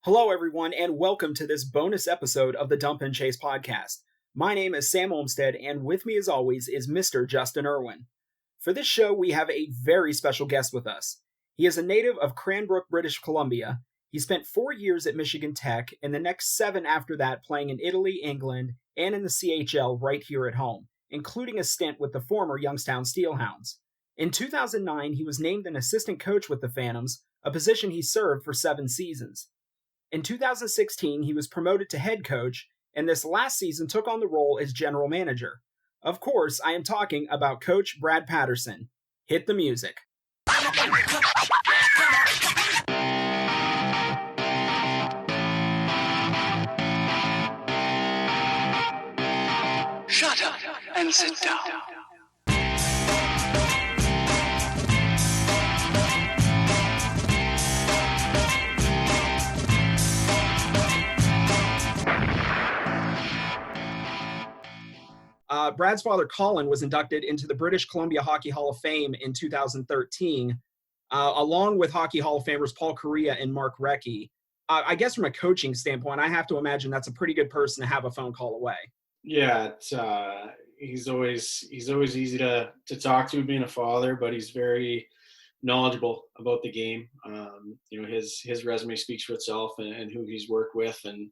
Hello, everyone, and welcome to this bonus episode of the Dump and Chase podcast. My name is Sam Olmstead, and with me, as always, is Mr. Justin Irwin. For this show, we have a very special guest with us. He is a native of Cranbrook, British Columbia. He spent 4 years at Michigan Tech, and the next 7 after that playing in Italy, England, and in the CHL right here at home, including a stint with the former Youngstown Steelhounds. In 2009, he was named an assistant coach with the Phantoms, a position he served for 7 seasons. In 2016, he was promoted to head coach, and this last season took on the role as general manager. Of course, I am talking about Coach Brad Patterson. Hit the music. Shut up and sit down. Brad's father, Colin, was inducted into the British Columbia Hockey Hall of Fame in 2013, along with Hockey Hall of Famers Paul Kariya and Mark Recchi. I guess from a coaching standpoint, I have to imagine that's a pretty good person to have a phone call away. Yeah, he's always easy to talk to, being a father, but he's very knowledgeable about the game. His resume speaks for itself, and who he's worked with, and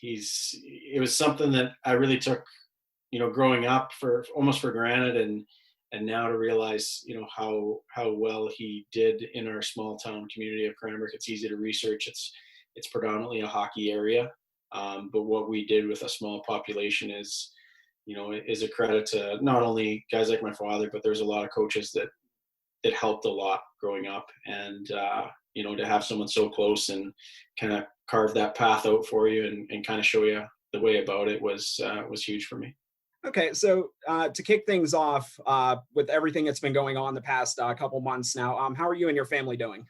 it was something that I really took, growing up almost for granted, and now to realize, how well he did in our small town community of Cranbrook. It's easy to research. It's predominantly a hockey area, but what we did with a small population is a credit to not only guys like my father, but there's a lot of coaches that helped a lot growing up, and to have someone so close and kind of carve that path out for you and kind of show you the way about it was huge for me. Okay, so to kick things off with everything that's been going on the past couple months now, how are you and your family doing?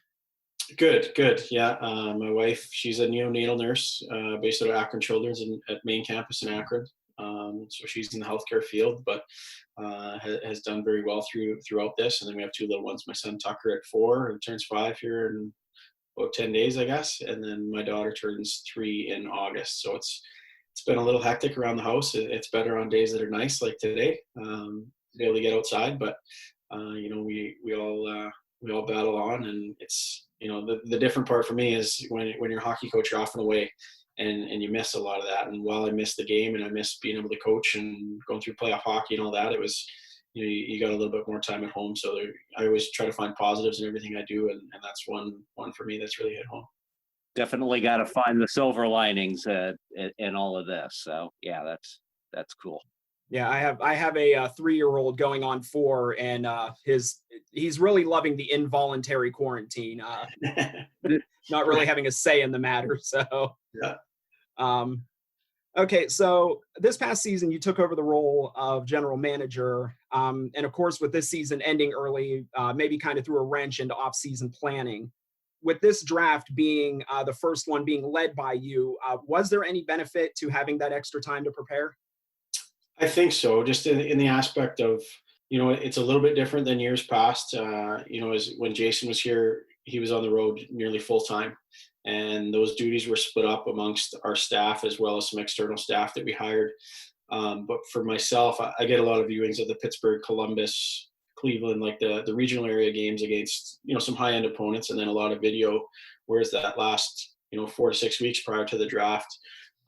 Good. Yeah, my wife, she's a neonatal nurse based out of Akron Children's at main campus in Akron. So she's in the healthcare field, but has done very well throughout this. And then we have 2 little ones. My son Tucker at 4 and turns 5 here in about 10 days, I guess. And then my daughter turns 3 in August. So it's been a little hectic around the house. It's better on days that are nice, like today, to be able to get outside. But we all battle on, and it's the different part for me is when you're a hockey coach, you're often away, and you miss a lot of that. And while I miss the game and I miss being able to coach and going through playoff hockey and all that, it was you got a little bit more time at home. So I always try to find positives in everything I do, and that's one for me that's really hit home. Definitely got to find the silver linings in all of this. So yeah, that's cool. Yeah, I have a 3-year-old going on 4, and he's really loving the involuntary quarantine. Not really having a say in the matter. So yeah. Okay, so this past season you took over the role of general manager, and of course with this season ending early, maybe kind of threw a wrench into off-season planning. With this draft being the first one being led by you, was there any benefit to having that extra time to prepare? I think so. Just in the aspect of, it's a little bit different than years past. As when Jason was here, he was on the road nearly full time, and those duties were split up amongst our staff as well as some external staff that we hired. But for myself, I get a lot of viewings of the Pittsburgh, Columbus, Cleveland, like the regional area games against, some high end opponents, and then a lot of video. Whereas that last, 4 to 6 weeks prior to the draft,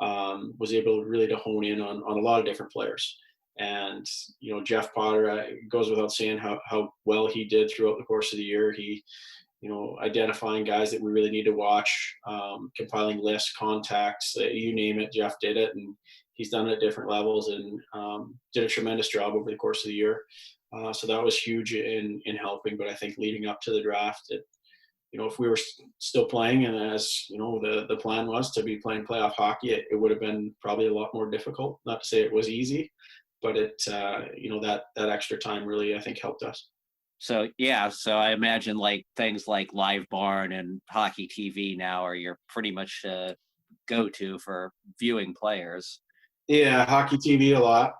was able really to hone in on a lot of different players. And, Jeff Potter, goes without saying how well he did throughout the course of the year. He, identifying guys that we really need to watch, compiling lists, contacts, you name it, Jeff did it. And he's done it at different levels and did a tremendous job over the course of the year. So that was huge in helping. But I think leading up to the draft, if we were still playing, and as the plan was to be playing playoff hockey, it would have been probably a lot more difficult. Not to say it was easy, but that extra time really, I think, helped us. So I imagine like things like Live Barn and Hockey TV now are your pretty much go-to for viewing players. Yeah, Hockey TV a lot.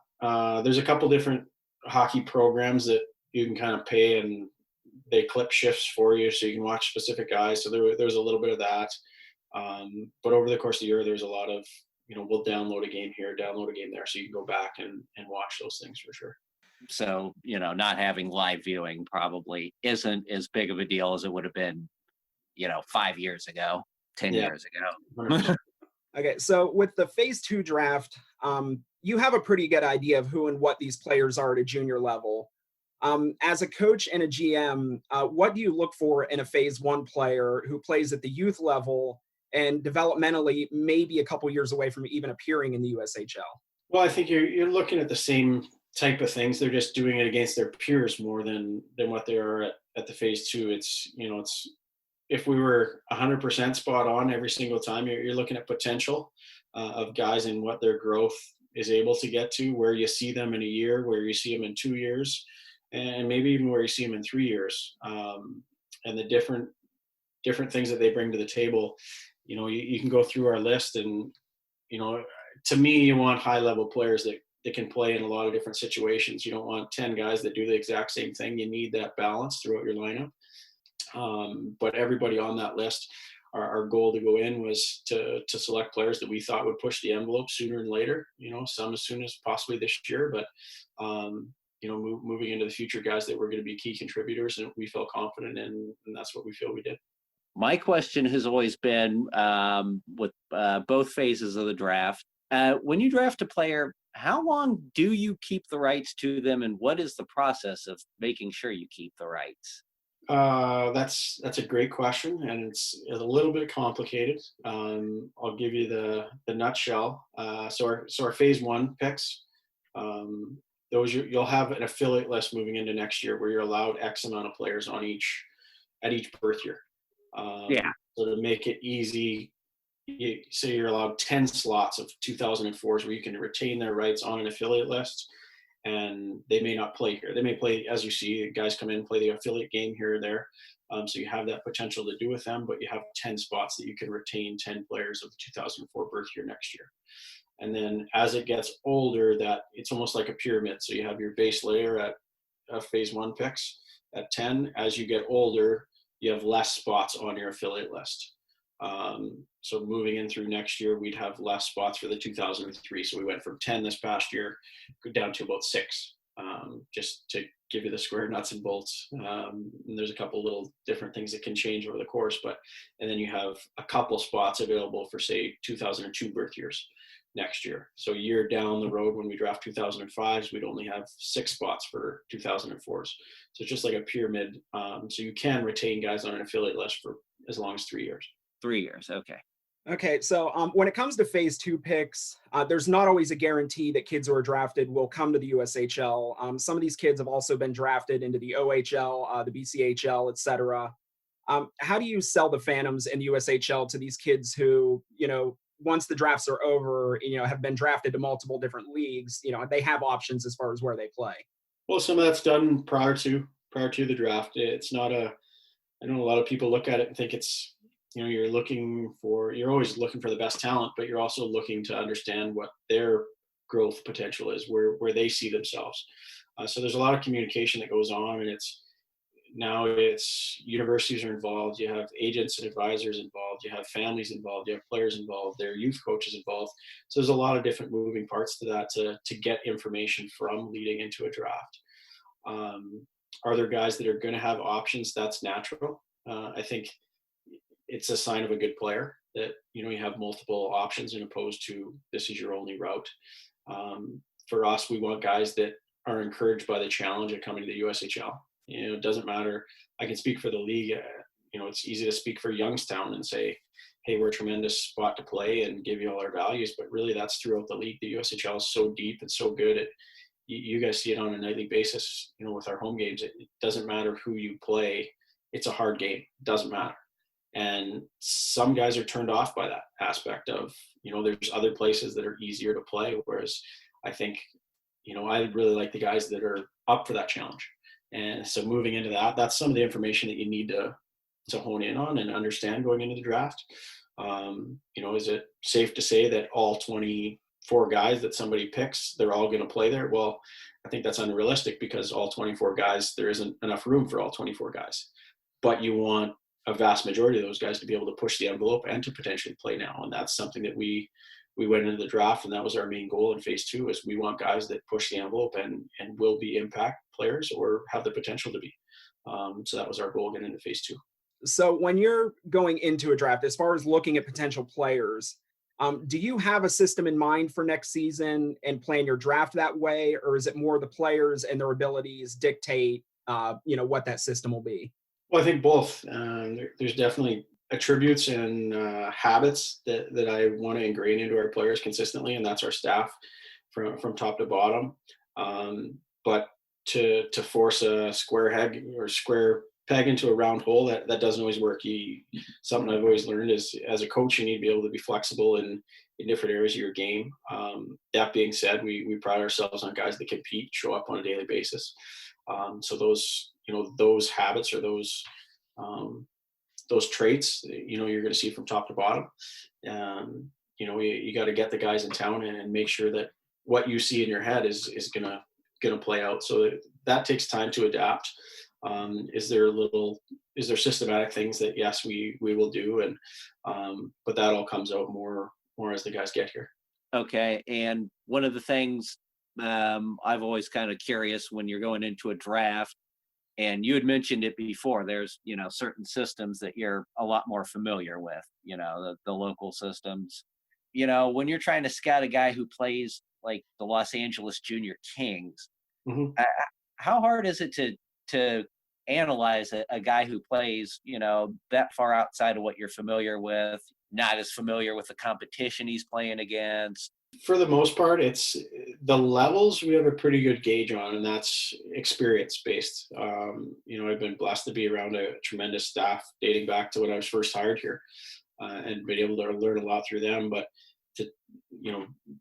There's a couple different hockey programs that you can kind of pay and they clip shifts for you so you can watch specific guys. So there was a little bit of that. But over the course of the year, there's a lot of, we'll download a game here, download a game there, so you can go back and watch those things for sure. So, not having live viewing probably isn't as big of a deal as it would have been, 5 years ago, 10 years ago. Okay, so with the phase 2 draft, you have a pretty good idea of who and what these players are at a junior level. As a coach and a GM, what do you look for in a phase 1 player who plays at the youth level and developmentally maybe a couple years away from even appearing in the USHL? Well, I think you're looking at the same type of things. They're just doing it against their peers more than what they are at the phase 2. It's if we were 100% spot on every single time, you're looking at potential of guys and what their growth is able to get to, where you see them in a year, where you see them in 2 years, and maybe even where you see them in 3 years, and the different things that they bring to the table. You can go through our list, and to me, you want high level players that can play in a lot of different situations. You don't want 10 guys that do the exact same thing. You need that balance throughout your lineup. But everybody on that list, our goal to go in was to select players that we thought would push the envelope sooner than later. Some as soon as possibly this year, but moving into the future, guys that were going to be key contributors, and we felt confident in, and that's what we feel we did. My question has always been with both phases of the draft. When you draft a player, how long do you keep the rights to them, and what is the process of making sure you keep the rights? That's a great question, and it's a little bit complicated. I'll give you the nutshell. So our phase 1 picks, you'll have an affiliate list moving into next year where you're allowed X amount of players at each birth year. So to make it easy, say you're allowed 10 slots of 2004s where you can retain their rights on an affiliate list, and they may not play here. They may play, as you see, guys come in, play the affiliate game here or there. So you have that potential to do with them, but you have 10 spots that you can retain 10 players of the 2004 birth year next year. And then as it gets older, that it's almost like a pyramid. So you have your base layer at phase 1 picks at 10. As you get older, you have less spots on your affiliate list. So moving in through next year, we'd have less spots for the 2003. So we went from 10 this past year down to about 6, just to give you the square nuts and bolts. And there's a couple little different things that can change over the course, and then you have a couple spots available for, say, 2002 birth years next year. So a year down the road, when we draft 2005s, we'd only have 6 spots for 2004s. So it's just like a pyramid. So you can retain guys on an affiliate list for as long as 3 years. 3 years. Okay. Okay. So when it comes to phase 2 picks, there's not always a guarantee that kids who are drafted will come to the USHL. Some of these kids have also been drafted into the OHL, the BCHL, et cetera. How do you sell the Phantoms and USHL to these kids who, once the drafts are over, have been drafted to multiple different leagues, they have options as far as where they play? Well, some of that's done prior to the draft. It's not I know a lot of people look at it and think it's, you're always looking for the best talent, but you're also looking to understand what their growth potential is, where they see themselves. So there's a lot of communication that goes on, and it's universities are involved. You have agents and advisors involved. You have families involved. You have players involved. There are youth coaches involved. So there's a lot of different moving parts to that to get information from leading into a draft. Are there guys that are going to have options? That's natural. I think it's a sign of a good player that, you have multiple options, as opposed to this is your only route. For us, we want guys that are encouraged by the challenge of coming to the USHL. It doesn't matter. I can speak for the league. It's easy to speak for Youngstown and say, hey, we're a tremendous spot to play and give you all our values. But really, that's throughout the league. The USHL is so deep and so good. You guys see it on a nightly basis, with our home games. It doesn't matter who you play. It's a hard game. It doesn't matter. And some guys are turned off by that aspect of, there's other places that are easier to play. Whereas I think, I really like the guys that are up for that challenge. And so moving into that's some of the information that you need to hone in on and understand going into the draft. Is it safe to say that all 24 guys that somebody picks, they're all going to play there? Well, I think that's unrealistic because all 24 guys, there isn't enough room for all 24 guys. But you want a vast majority of those guys to be able to push the envelope and to potentially play now. And that's something that we went into the draft, and that was our main goal in phase 2, is we want guys that push the envelope and will be impact players or have the potential to be. So that was our goal getting into phase 2. So when you're going into a draft, as far as looking at potential players, do you have a system in mind for next season and plan your draft that way? Or is it more the players and their abilities dictate, what that system will be? Well, I think both. There's definitely attributes and habits that I want to ingrain into our players consistently, and that's our staff from top to bottom. But to force a square peg into a round hole, that doesn't always work. Something I've always learned is, as a coach, you need to be able to be flexible in different areas of your game. That being said, we pride ourselves on guys that compete, show up on a daily basis. So those habits or those traits, you're going to see from top to bottom. You got to get the guys in town and make sure that what you see in your head is going to play out. So that takes time to adapt. Is there systematic things that, yes, we will do, and but that all comes out more as the guys get here. Okay, and one of the things I've always kind of curious when you're going into a draft, and you had mentioned it before, there's certain systems that you're a lot more familiar with, the local systems. When you're trying to scout a guy who plays like the Los Angeles Junior Kings, Mm-hmm. how hard is it to analyze a guy who plays, that far outside of what you're familiar with, not as familiar with the competition he's playing against? For the most part, it's the levels we have a pretty good gauge on, and that's experience based. I've been blessed to be around a tremendous staff dating back to when I was first hired here, and been able to learn a lot through them. But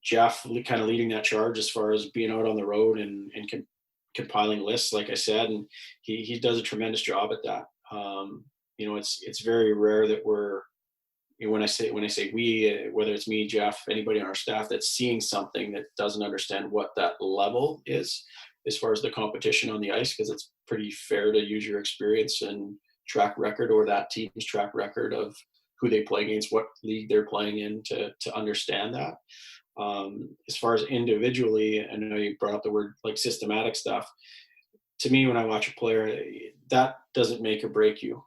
Jeff kind of leading that charge as far as being out on the road and compiling lists, like I said, and he does a tremendous job at that. It's very rare that we're, when I say we, whether it's me, Jeff, anybody on our staff that's seeing something that doesn't understand what that level is as far as the competition on the ice, because it's pretty fair to use your experience and track record, or that team's track record of who they play against, what league they're playing in, to understand that. As far as individually, I know you brought up the word like systematic stuff. To me, when I watch a player, that doesn't make or break you.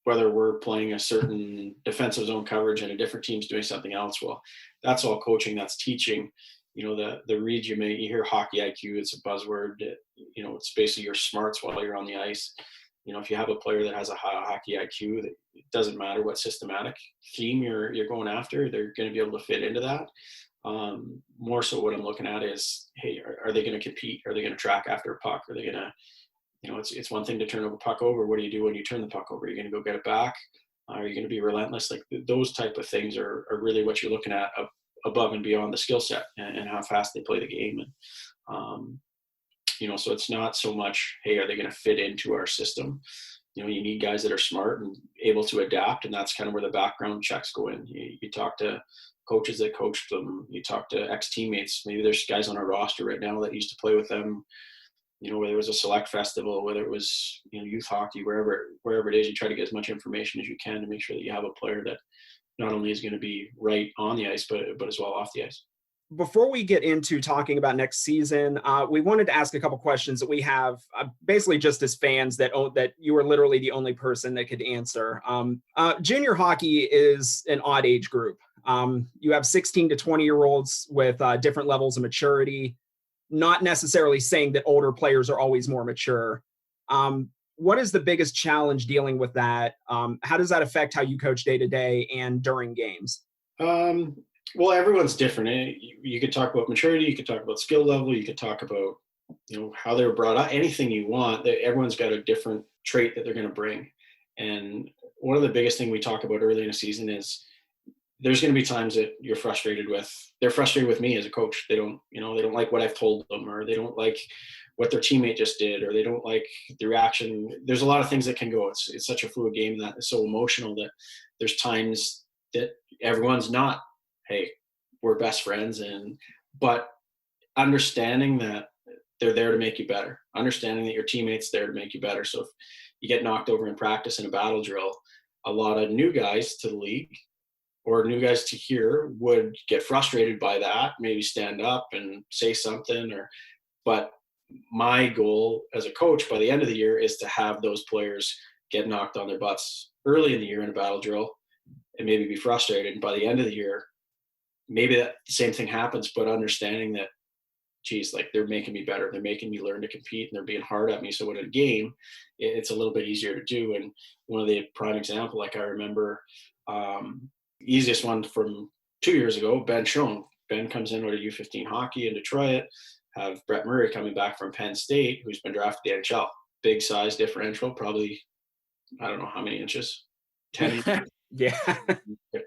Whether we're playing a certain defensive zone coverage and a different team's doing something else, well, that's all coaching, that's teaching. The reads you hear hockey IQ, it's a buzzword. It's basically your smarts while you're on the ice. If you have a player that has a high hockey IQ, it doesn't matter what systematic theme you're going after, they're going to be able to fit into that. More so what I'm looking at is, hey, are they going to compete? Are they going to track after a puck? Are they going to, it's one thing to turn a puck over. What do you do when you turn the puck over? Are you going to go get it back? Are you going to be relentless? Like those type of things are really what you're looking at above and beyond the skill set and how fast they play the game. And, so it's not so much, hey, are they going to fit into our system? You need guys that are smart and able to adapt, and that's kind of where the background checks go in. You talk to coaches that coached them. You talk to ex-teammates. Maybe there's guys on our roster right now that used to play with them, whether it was a select festival, whether it was, youth hockey, wherever it is, you try to get as much information as you can to make sure that you have a player that not only is going to be right on the ice, but as well off the ice. Before we get into talking about next season, we wanted to ask a couple questions that we have basically just as fans that you are literally the only person that could answer. Junior hockey is an odd age group. You have 16 to 20-year-olds with different levels of maturity, not necessarily saying that older players are always more mature. What is the biggest challenge dealing with that? How does that affect how you coach day to day and during games? Well, everyone's different. You could talk about maturity, you could talk about skill level, you could talk about, how they were brought up, anything you want. Everyone's got a different trait that they're going to bring. And one of the biggest things we talk about early in a season is there's going to be times that they're frustrated with me as a coach. They don't like what I've told them, or they don't like what their teammate just did, or they don't like the reaction. There's a lot of things that can go. It's such a fluid game that is so emotional that there's times that everyone's not, hey, we're best friends. But understanding that they're there to make you better, understanding that your teammates there to make you better. So if you get knocked over in practice in a battle drill, a lot of new guys to the league or new guys to here would get frustrated by that, maybe stand up and say something. But my goal as a coach by the end of the year is to have those players get knocked on their butts early in the year in a battle drill and maybe be frustrated. And by the end of the year, maybe that same thing happens, but understanding that, geez, like they're making me better. They're making me learn to compete and they're being hard at me. So in a game, it's a little bit easier to do. And one of the prime example, like I remember, easiest one from 2 years ago, Ben Schoen. Ben comes in with a U15 hockey in Detroit, have Brett Murray coming back from Penn State, who's been drafted to the NHL. Big size differential, probably, I don't know how many inches, 10. Yeah.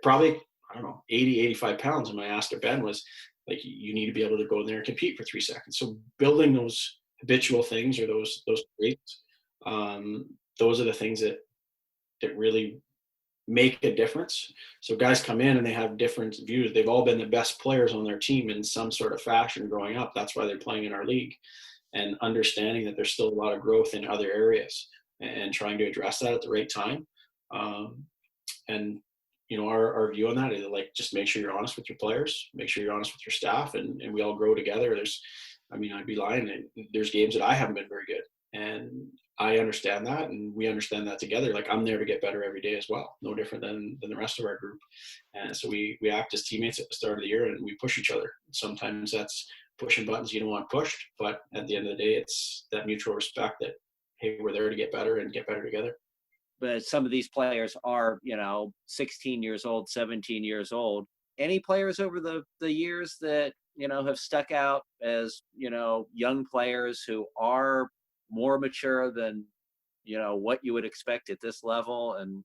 Probably, I don't know, 80, 85 pounds. And my ask of Ben was, like, you need to be able to go in there and compete for 3 seconds. So building those habitual things or those traits, those are the things that really make a difference. So guys come in and they have different views. They've all been the best players on their team in some sort of fashion growing up. That's why they're playing in our league, and understanding that there's still a lot of growth in other areas and trying to address that at the right time. And our view on that is, like, just make sure you're honest with your players, make sure you're honest with your staff, and we all grow together. I'd be lying. There's games that I haven't been very good, and I understand that, and we understand that together. Like, I'm there to get better every day as well, no different than the rest of our group. And so we act as teammates at the start of the year, and we push each other. Sometimes that's pushing buttons you don't want pushed, but at the end of the day, it's that mutual respect that, hey, we're there to get better and get better together. But some of these players are, 16 years old, 17 years old. Any players over the years that, have stuck out as, young players who are more mature than, what you would expect at this level? And,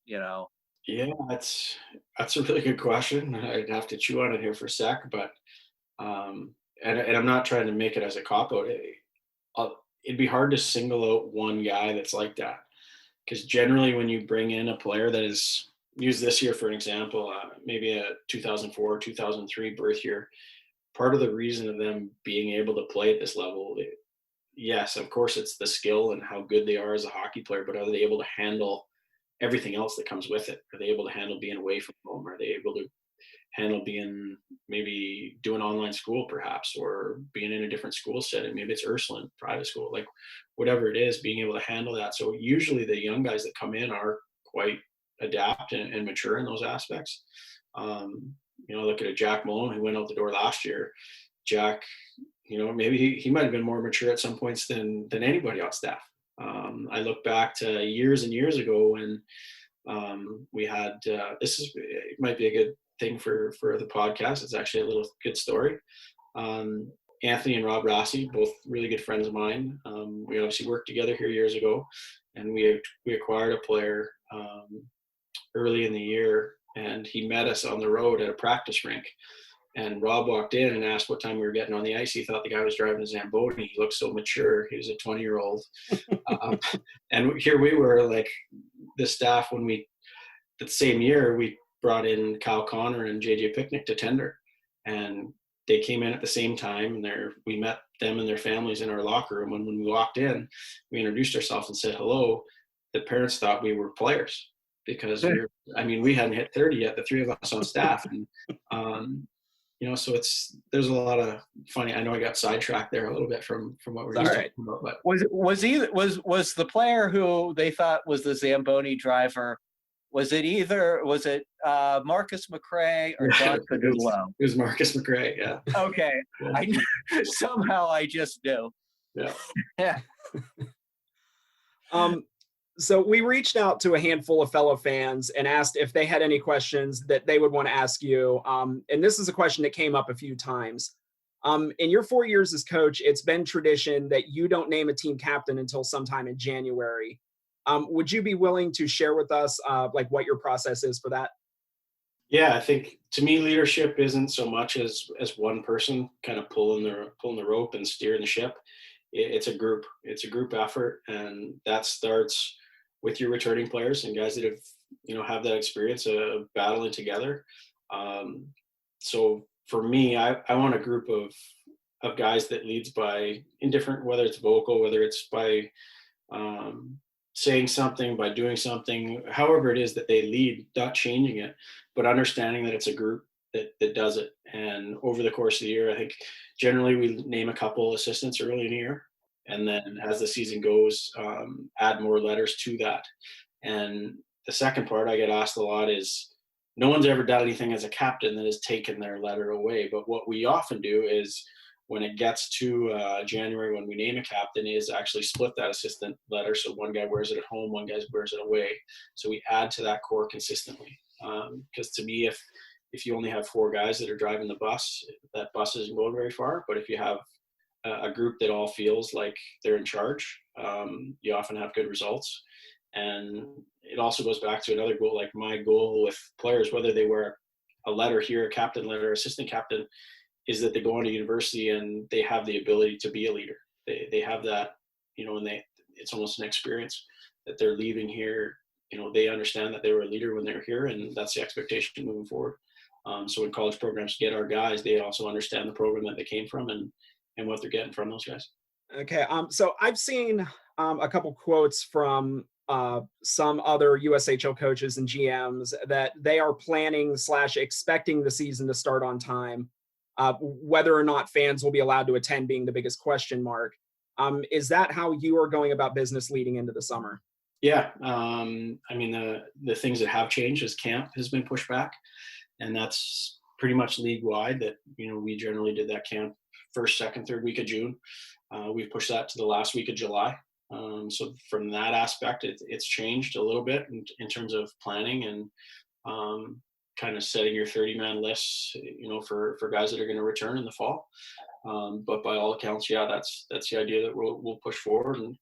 Yeah, that's a really good question. I'd have to chew on it here for a sec, but and I'm not trying to make it as a cop out. It'd be hard to single out one guy that's like that, because generally when you bring in a player that is, use this year for an example, maybe a 2004, 2003 birth year, part of the reason of them being able to play at this level, yes, of course, it's the skill and how good they are as a hockey player, but are they able to handle everything else that comes with it? Are they able to handle being away from home? Are they able to handle being, maybe doing online school perhaps, or being in a different school setting? Maybe it's Ursuline private school, like whatever it is, being able to handle that. So usually the young guys that come in are quite adept and mature in those aspects. Look at a Jack Malone who went out the door last year. Jack, maybe he might have been more mature at some points than anybody on staff. I look back to years and years ago when we had, it might be a good thing for the podcast. It's actually a little good story. Anthony and Rob Rossi, both really good friends of mine. We obviously worked together here years ago, and we acquired a player early in the year, and he met us on the road at a practice rink. And Rob walked in and asked what time we were getting on the ice. He thought the guy was driving a Zamboni. He looked so mature. He was a 20-year-old. And here we were, like, the staff, that same year, we brought in Kyle Connor and JJ Picnic to tender. And they came in at the same time, and we met them and their families in our locker room. And when we walked in, we introduced ourselves and said hello. The parents thought we were players because we hadn't hit 30 yet, the three of us on staff. And, so there's a lot of funny. I know I got sidetracked there a little bit from what we were just talking about. But was the player who they thought was the Zamboni driver? Was it Marcus McRae or John Padullo? It was Marcus McRae. Yeah. Okay. Yeah. Somehow I just knew. Yeah. So we reached out to a handful of fellow fans and asked if they had any questions that they would want to ask you. And this is a question that came up a few times. In your 4 years as coach, it's been tradition that you don't name a team captain until sometime in January. Would you be willing to share with us what your process is for that? Yeah, I think to me, leadership isn't so much as one person kind of pulling the rope and steering the ship. It's a group. It's a group effort, and that starts with your returning players and guys that have that experience of battling together. So for me, I want a group of of guys that leads by indifferent, whether it's vocal, whether it's by saying something, by doing something, however it is that they lead, not changing it, but understanding that it's a group that does it. And over the course of the year, I think generally we name a couple assistants early in the year. And then as the season goes, add more letters to that. And the second part I get asked a lot is, no one's ever done anything as a captain that has taken their letter away. But what we often do is, when it gets to January, when we name a captain, is actually split that assistant letter. So one guy wears it at home, one guy wears it away. So we add to that core consistently. Because to me, if you only have 4 guys that are driving the bus, that bus isn't going very far. But if you have a group that all feels like they're in charge, you often have good results. And it also goes back to another goal. Like my goal with players, whether they wear a letter here, a captain letter, assistant captain, is that they go on to university and they have the ability to be a leader. They have that, and it's almost an experience that they're leaving here. They understand that they were a leader when they were here, and that's the expectation moving forward. So when college programs get our guys, they also understand the program that they came from and what they're getting from those guys. Okay. So I've seen a couple quotes from some other USHL coaches and GMs that they are planning / expecting the season to start on time. Whether or not fans will be allowed to attend being the biggest question mark. Is that how you are going about business leading into the summer? Yeah. I mean, the things that have changed is camp has been pushed back, and that's pretty much league wide. That, we generally did that camp first, second, third week of June. We've pushed that to the last week of July. So from that aspect, it's changed a little bit in terms of planning and kind of setting your 30-man lists, for guys that are going to return in the fall. But by all accounts, yeah, that's the idea that we'll push forward. And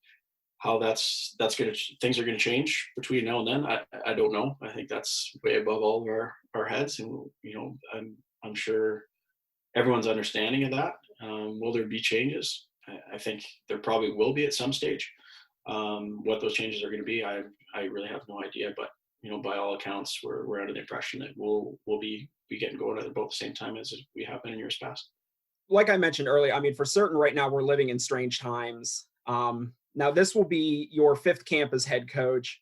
how things are going to change between now and then, I don't know. I think that's way above all of our heads, and I'm sure everyone's understanding of that. Will there be changes? I think there probably will be at some stage. What those changes are going to be, I really have no idea. But by all accounts, we're under the impression that we'll be getting going at about the same time as we have been in years past. Like I mentioned earlier, I mean, for certain right now, we're living in strange times. Now, this will be your 5th camp as head coach.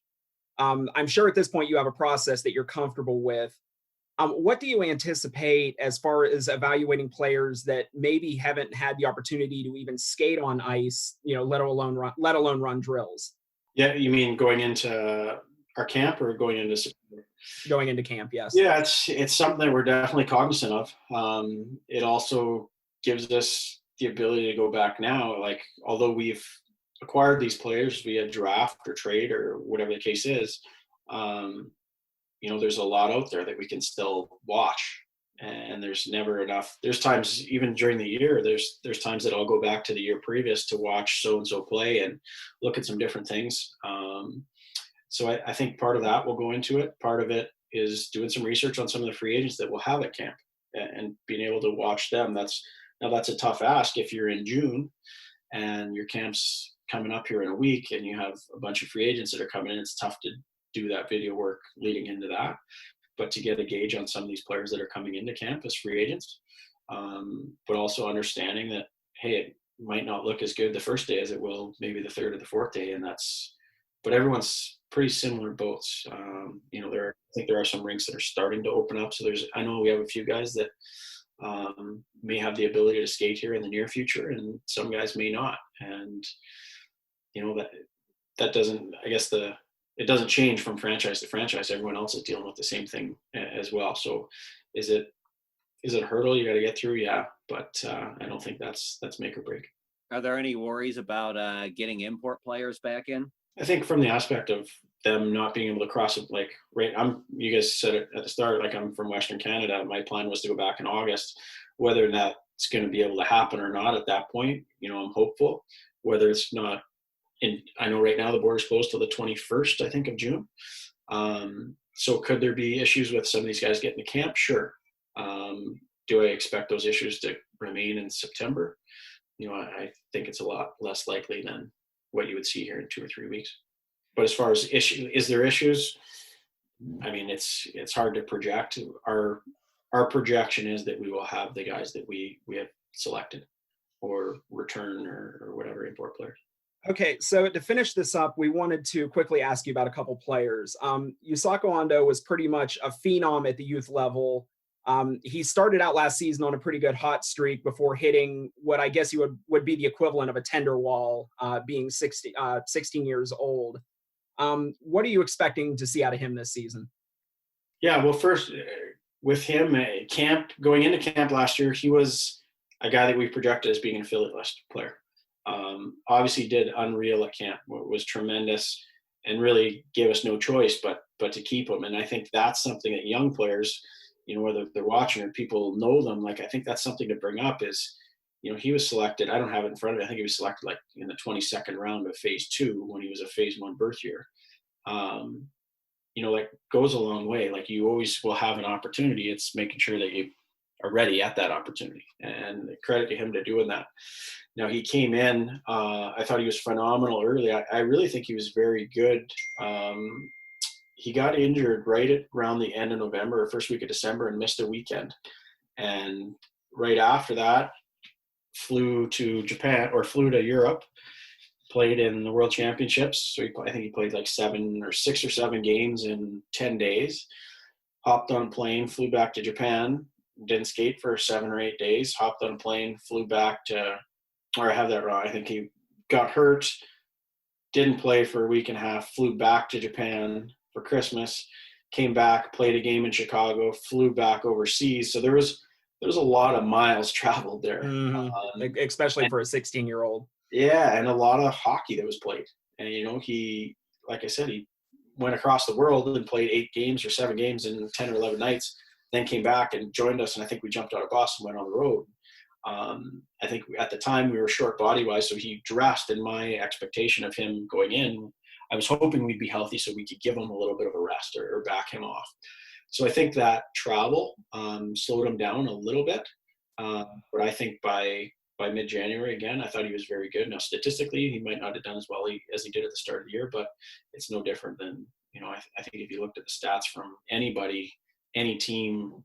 I'm sure at this point you have a process that you're comfortable with. What do you anticipate as far as evaluating players that maybe haven't had the opportunity to even skate on ice, let alone run drills? Yeah, you mean going into our camp or going into September? Going into camp, yes. Yeah, it's something that we're definitely cognizant of. It also gives us the ability to go back now. Like, although we've acquired these players via draft or trade or whatever the case is, there's a lot out there that we can still watch, and there's never enough. There's times even during the year, there's times that I'll go back to the year previous to watch so and so play and look at some different things. So I think part of that will go into it. Part of it is doing some research on some of the free agents that we'll have at camp and being able to watch them. That's a tough ask if you're in June and your camp's coming up here in a week and you have a bunch of free agents that are coming in. It's tough to do that video work leading into that, but to get a gauge on some of these players that are coming into camp as free agents, but also understanding that, hey, it might not look as good the first day as it will maybe the third or the fourth day, but everyone's pretty similar boats. I think there are some rinks that are starting to open up. So I know we have a few guys that may have the ability to skate here in the near future, and some guys may not. And that doesn't, I guess it doesn't change from franchise to franchise. Everyone else is dealing with the same thing as well. So is it a hurdle you got to get through? Yeah, but I don't think that's make or break. Are there any worries about getting import players back in? I think from the aspect of them not being able to cross it, like, right, you guys said it at the start, like, I'm from Western Canada. My plan was to go back in August. Whether that's going to be able to happen or not at that point, I'm hopeful. Whether it's not, I know right now the border's closed till the 21st, I think, of June. So could there be issues with some of these guys getting to camp? Sure. Do I expect those issues to remain in September? I think it's a lot less likely than what you would see here in 2 or 3 weeks. But as far as is there issues? I mean, it's hard to project. Our projection is that we will have the guys that we have selected. or return or whatever import players. Okay, so to finish this up, we wanted to quickly ask you about a couple players. Utsuno Hondo was pretty much a phenom at the youth level. He started out last season on a pretty good hot streak before hitting what I guess you would be the equivalent of a tender wall, being 16 years old. What are you expecting to see out of him this season? Yeah, well, first with him, going into camp last year, he was a guy that we projected as being an affiliate list player. Obviously did unreal at camp, was tremendous, and really gave us no choice but to keep him. And I think that's something that young players, whether they're watching or people know them, like, I think that's something to bring up is, he was selected, I don't have it in front of me, I think he was selected like in the 22nd round of phase 2 when he was a phase 1 birth year. Like, goes a long way. Like, you always will have an opportunity. It's making sure that you are ready at that opportunity, and credit to him to doing that. Now, he came in, I thought he was phenomenal early. I really think he was very good. He got injured right around the end of November or first week of December and missed a weekend. And right after that, flew to Europe, played in the World Championships. So I think he played like 6 or 7 games in 10 days. Hopped on a plane, flew back to Japan, didn't skate for 7 or 8 days, hopped on a plane, flew back to, or I have that wrong, I think he got hurt, didn't play for a week and a half, flew back to Japan for Christmas, came back, played a game in Chicago, flew back overseas. So there was a lot of miles traveled there. Mm-hmm. Especially for a 16-year-old. Yeah, and a lot of hockey that was played. And, he, like I said, he went across the world and played 8 games or 7 games in 10 or 11 nights, then came back and joined us. And I think we jumped out of bus and went on the road. I think at the time we were short body-wise, so he dressed in my expectation of him going in. I was hoping we'd be healthy so we could give him a little bit of a rest or back him off. So I think that travel slowed him down a little bit. But I think by mid-January, again, I thought he was very good. Now, statistically, he might not have done as well as he did at the start of the year, but it's no different than, I think if you looked at the stats from anybody, any team,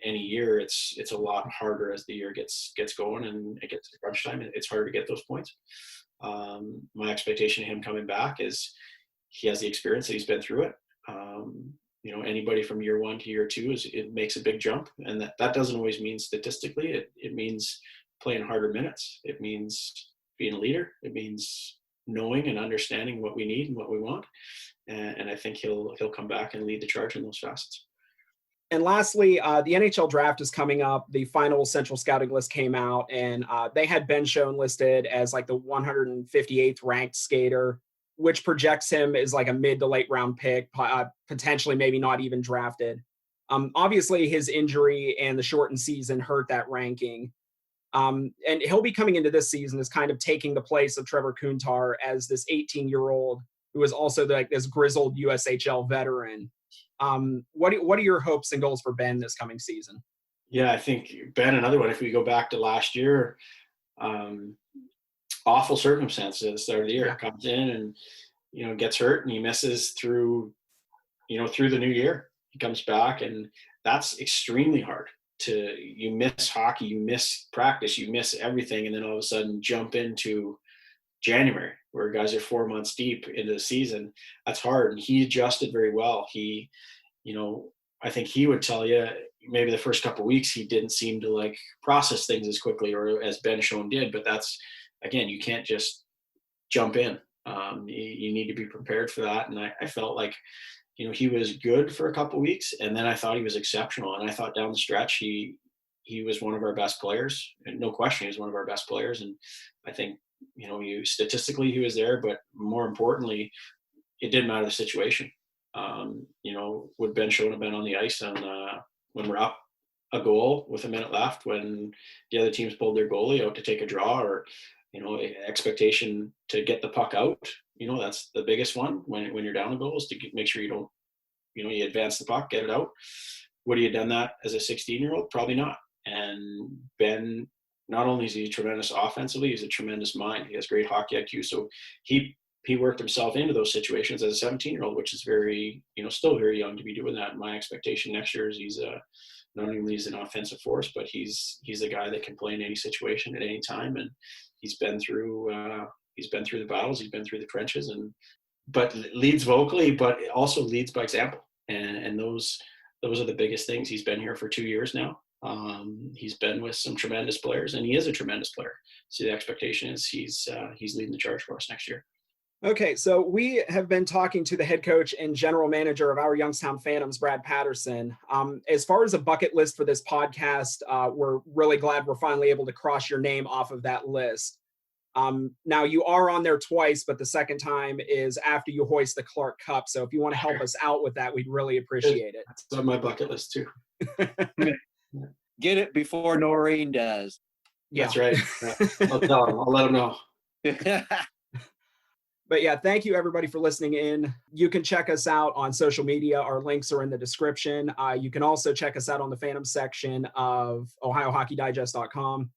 any year, it's a lot harder as the year gets going and it gets to crunch time. It's harder to get those points. My expectation of him coming back is he has the experience that he's been through it. Anybody from year 1 to year 2 it makes a big jump, and that doesn't always mean statistically. It means playing harder minutes. It means being a leader. It means knowing and understanding what we need and what we want. And I think he'll come back and lead the charge in those facets. And lastly, the NHL draft is coming up. The final Central Scouting list came out, and they had Ben Schoen listed as like the 158th ranked skater, which projects him as like a mid to late round pick, potentially maybe not even drafted. Obviously, his injury and the shortened season hurt that ranking. And he'll be coming into this season as kind of taking the place of Trevor Kuntar as this 18-year-old who is also like this grizzled USHL veteran. What are your hopes and goals for Ben this coming season? Yeah, I think Ben, another one, if we go back to last year, awful circumstances at the start of the year. Yeah. Comes in and, gets hurt and he misses through the new year. He comes back, and that's extremely hard. You miss hockey, you miss practice, you miss everything, and then all of a sudden jump into January where guys are 4 months deep into the season. That's hard. And he adjusted very well. He, I think he would tell you maybe the first couple of weeks he didn't seem to like process things as quickly or as Ben Schoen did, but that's, again, you can't just jump in. You need to be prepared for that. And I felt like, he was good for a couple of weeks, and then I thought he was exceptional. And I thought down the stretch, he was one of our best players. And no question, he was one of our best players. And I think, statistically he was there, but more importantly, it didn't matter the situation. Would Ben Schoen have been on the ice when we're up a goal with a minute left, when the other teams pulled their goalie out to take a draw, or, expectation to get the puck out? That's the biggest one when you're down a goal, is to make sure you don't, you advance the puck, get it out. Would he have done that as a 16-year-old? Probably not. And Ben, not only is he tremendous offensively, he's a tremendous mind. He has great hockey IQ. So he he worked himself into those situations as a 17-year-old, which is very, still very young to be doing that. My expectation next year is he's not only is an offensive force, but he's a guy that can play in any situation at any time. And he's been through the battles, he's been through the trenches, but leads vocally, but also leads by example. And those are the biggest things. He's been here for 2 years now. He's been with some tremendous players, and he is a tremendous player. So the expectation is he's leading the charge for us next year. Okay, so we have been talking to the head coach and general manager of our Youngstown Phantoms, Brad Patterson. As far as a bucket list for this podcast, we're really glad we're finally able to cross your name off of that list. Now, you are on there twice, but the second time is after you hoist the Clark Cup. So if you want to help us out with that, we'd really appreciate it. That's on my bucket list too. Get it before Noreen does. That's right. I'll tell him. I'll let him know. But yeah, thank you everybody for listening in. You can check us out on social media. Our links are in the description. You can also check us out on the Phantom section of OhioHockeyDigest.com.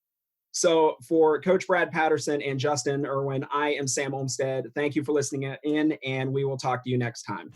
So for Coach Brad Patterson and Justin Irwin, I am Sam Olmstead. Thank you for listening in, and we will talk to you next time.